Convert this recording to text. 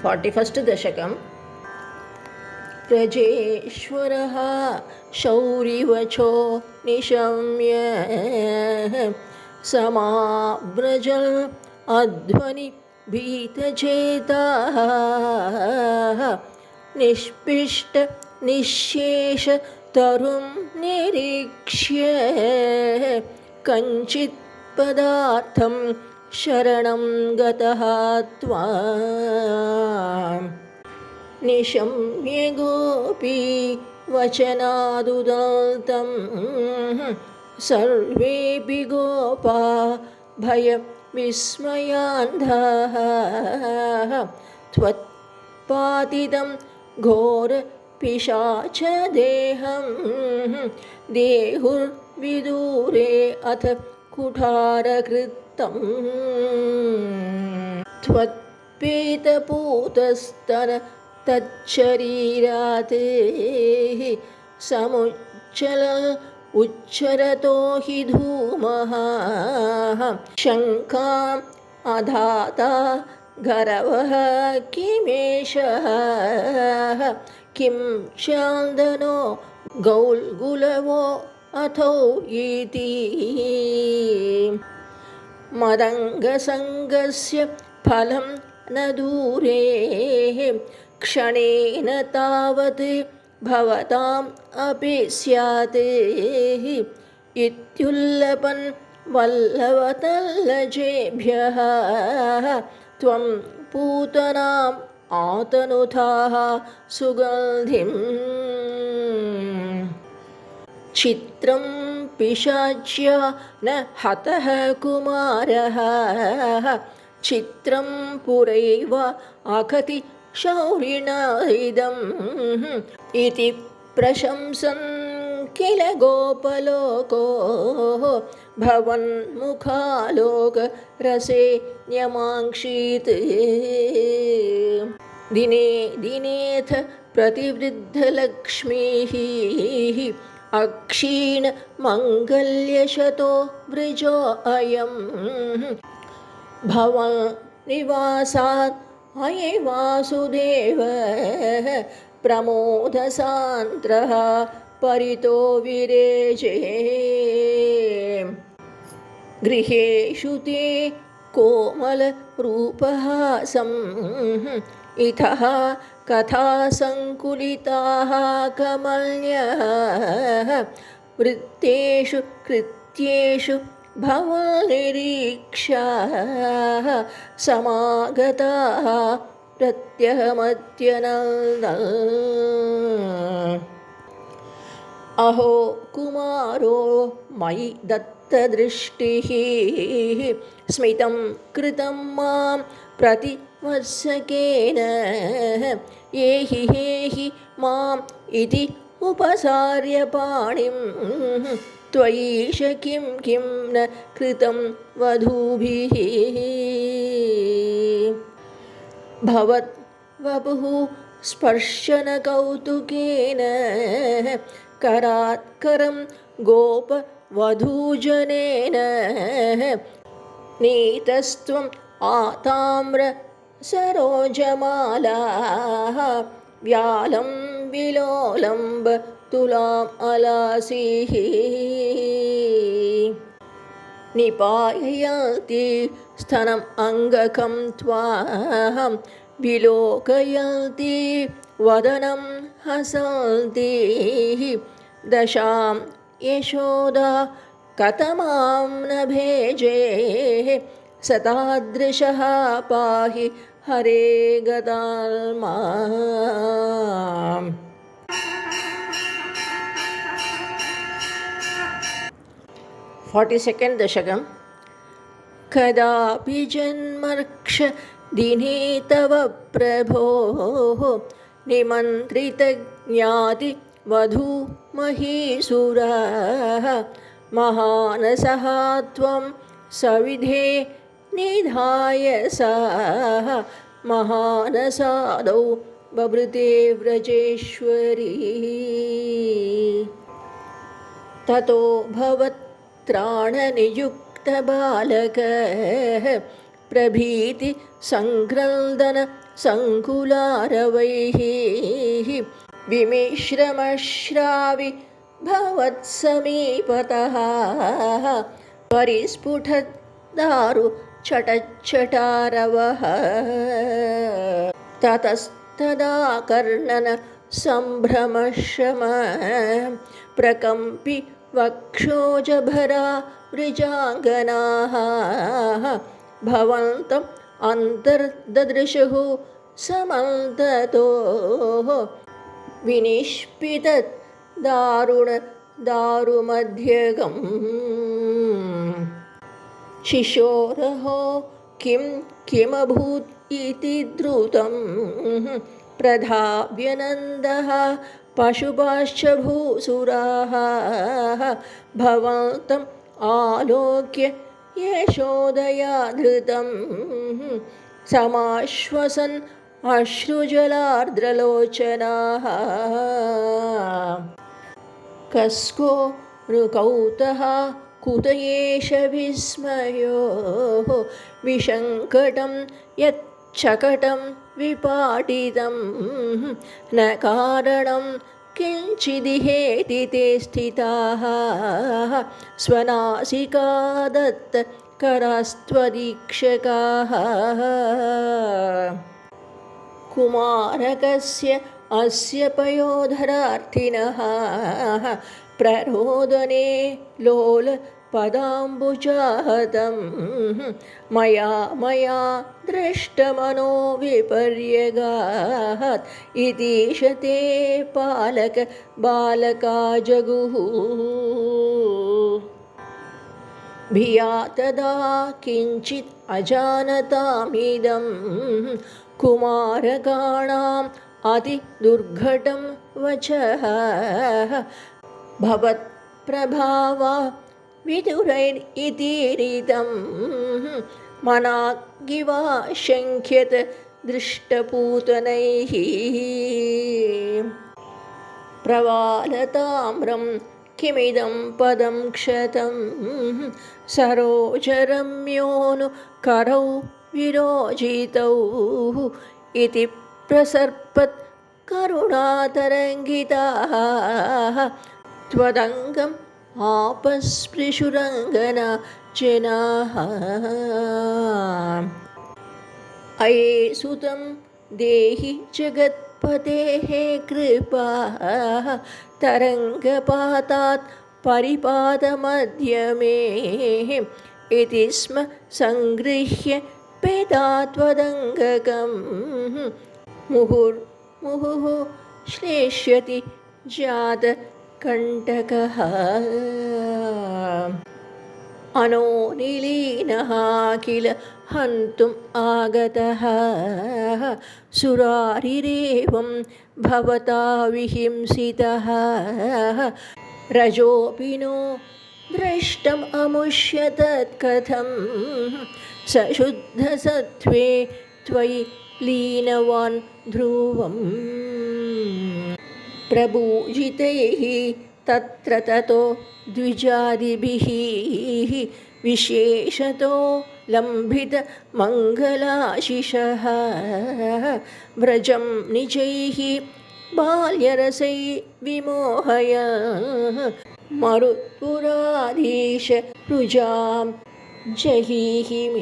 41st दशकं प्रजेश्वरः शौरिवचो निशम्य समाव्रजल अध्वनि भीतचेताः निष्पिष्ट निःशेष तरुं निरीक्ष्य कञ्चित् पदार्थं शरणं गतः त्वाम् निशम्य गोपी वचनादुदात्तं सर्वेऽपि गोपा भयविस्मयान्धाः त्वत्पातितं घोरपिशाचदेहं देहुर्विदूरे अथ कुठारकृतं त्वत्पेतपूतस्तन तच्छरीरात् समुच्चल उच्चरतो हि धूमः शङ्काम् अधाता गरवः किमेषः किं चान्दनो गौल्गुलवो अथो इति मदङ्गसङ्गस्य फलं न दूरे क्षणेन तावत् भवताम् अपि स्यात् इत्युल्लपन् वल्लवतल्लजेभ्यः त्वं पूतनाम् आतनुथाः सुगन्धिम् चित्रं पिशाच्या न हतः कुमारः चित्रं पुरैव अकति शौरिणा इदम् इति प्रशंसन् किल गोपलोको भवन्मुखालोकरसे न्यमाङ्क्षीत् दिने दिनेऽथ प्रतिवृद्धलक्ष्मीः अक्षीण मङ्गल्यशतो वृजो अयम् भवन्निवासात् अये वासुदेव प्रमोदसान्द्रः परितो विरेजे गृहेषु ते कोमलरूपहासम् इतः कथासङ्कुलिताः कमल्यः वृत्तेषु कृत्येषु भवनिरीक्षाः समागताः प्रत्यहमद्यनन्द अहो कुमारो मयि दत्तदृष्टिः स्मितं कृतं मां प्रतिवत्सकेन एहि माम् इति उपसार्य पाणिं त्वयीश किं न कृतं वधूभिः भवद्वपुः स्पर्शनकौतुकेन करात्करं गोपवधूजनेन नीतस्त्वम् आताम्र सरोजमालाः व्यालं विलोलम्ब तुलाम् अलासीः निपाययन्ति स्तनम् अङ्गकं त्वां विलोकयन्ति वदनं हसन्ति दशां यशोदा कथमां न भेजे सतादृशः पाहि हरे गदाल्माम् 42nd दशकं कदापि जन्मर्क्ष दिने तव प्रभो निमन्त्रितज्ञाति वधू महीसुरः महानसः त्वं सविधे निधाय सः महानसादौ बभृते व्रजेश्वरी ततो भवत्त्राणनियुक्तबालकः प्रभीति संक्रन्दन सङ्कुलारवैः विमिश्रमश्रावि भवत्समीपतः परिस्फुटद्दारु चटच्चटारवः ततस्तदा कर्णन सम्भ्रमश्रम प्रकम्पि वक्षोजभरा वृजाङ्गनाः भवन्तम् अन्तर्ददृशुः समन्ततोः विनिष्पितत् दारुमध्यगम् शिशोरहो किमभूत् इति द्रुतं प्रधाव्यनन्दः पशुपाश्च भूसुराः भवन्तम् आलोक्य यशोदया धृतं समाश्वसन् अश्रुजलार्द्रलोचनाः कस्को ऋकौतः कुत एष विस्मयो विशङ्कटं यच्चकटं विपाटितं न कारणं किञ्चिदिहेति ते स्थिताः स्वनासिका दत्तकरास्त्वदीक्षकाः कुमारकस्य अस्य पयोधरार्थिनः प्ररोदने लोलपदाम्बुजाहतं मया दृष्टमनो विपर्यगात् इतीश ते बालका जगुः भिया तदा किञ्चित् अजानतामिदं कुमारकाणाम् अतिदुर्घटं वचः भवत्प्रभावा विदुरैरितीरितं मनागिवा शङ्ख्यत दृष्टपूतनैः प्रवालताम्रं किमिदं पदं क्षतं सरोजरम्योऽनु करौ विरोजितौ इति प्रसर्पत् करुणातरङ्गिताः त्वदङ्गम् आपस्पृशुरङ्गना जनाः अये सुतं देहि जगत्पतेः कृपा तरङ्गपातात् परिपातमध्यमे इति स्म सङ्गृह्य पेदा त्वदङ्गकं मुहुर्मुहुः श्लेष्यति जातकण्टकः अनोनिलीनः किल हन्तुम् आगतः सुरारिरेवं भवता विहिंसितः रजोऽपि नो दृष्टम् अमुष्य तत्कथं सशुद्धसत्त्वे त्वयि लीनवान् ध्रुवम् प्रपूजितैः तत्र ततो द्विजादिभिः विशेषतो लम्भितमङ्गलाशिषः व्रजं निजैः बाल्यरसै विमोहय मरुत्पुराधीश रुजां जहीहि मे।